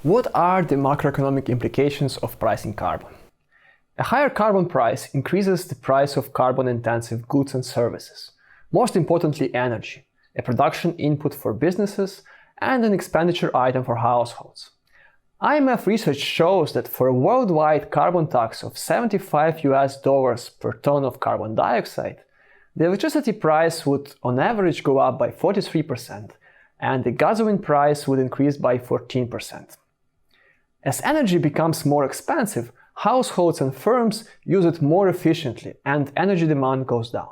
What are the macroeconomic implications of pricing carbon? A higher carbon price increases the price of carbon-intensive goods and services, most importantly energy, a production input for businesses and an expenditure item for households. IMF research shows that for a worldwide carbon tax of $75 per ton of carbon dioxide, the electricity price would on average go up by 43% and the gasoline price would increase by 14%. As energy becomes more expensive, households and firms use it more efficiently and energy demand goes down.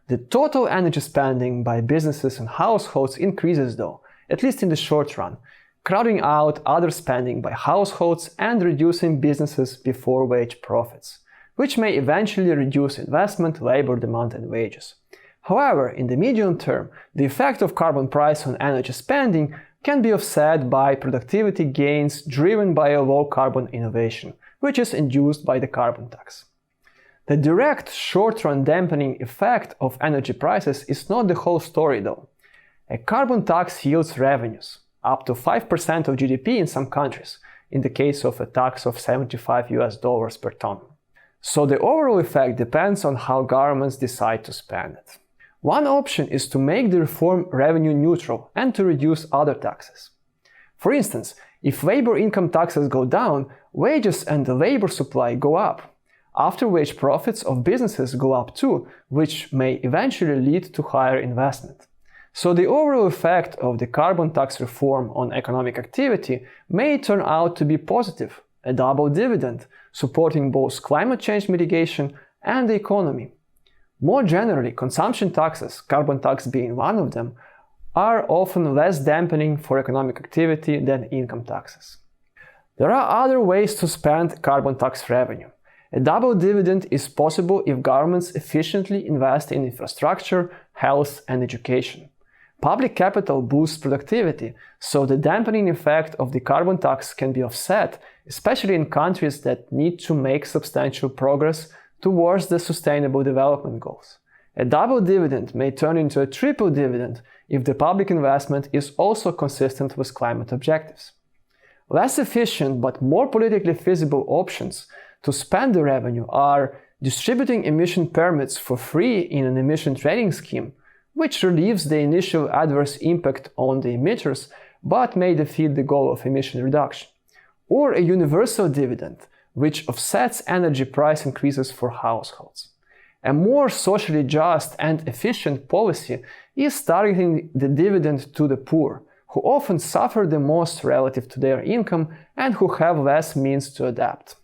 The total energy spending by businesses and households increases though, at least in the short run, crowding out other spending by households and reducing businesses before wage profits, which may eventually reduce investment, labor demand and wages. However, in the medium term, the effect of carbon price on energy spending can be offset by productivity gains driven by a low-carbon innovation, which is induced by the carbon tax. The direct short-run dampening effect of energy prices is not the whole story though. A carbon tax yields revenues, up to 5% of GDP in some countries, in the case of a tax of $75 per ton. So the overall effect depends on how governments decide to spend it. One option is to make the reform revenue neutral and to reduce other taxes. For instance, if labor income taxes go down, wages and the labor supply go up. After-wage profits of businesses go up too, which may eventually lead to higher investment. So the overall effect of the carbon tax reform on economic activity may turn out to be positive, a double dividend, supporting both climate change mitigation and the economy. More generally, consumption taxes, carbon tax being one of them, are often less dampening for economic activity than income taxes. There are other ways to spend carbon tax revenue. A double dividend is possible if governments efficiently invest in infrastructure, health and education. Public capital boosts productivity, so the dampening effect of the carbon tax can be offset, especially in countries that need to make substantial progress towards the Sustainable Development Goals. A double dividend may turn into a triple dividend if the public investment is also consistent with climate objectives. Less efficient but more politically feasible options to spend the revenue are distributing emission permits for free in an emission trading scheme, which relieves the initial adverse impact on the emitters but may defeat the goal of emission reduction, or a universal dividend, which offsets energy price increases for households. A more socially just and efficient policy is targeting the dividend to the poor, who often suffer the most relative to their income and who have less means to adapt.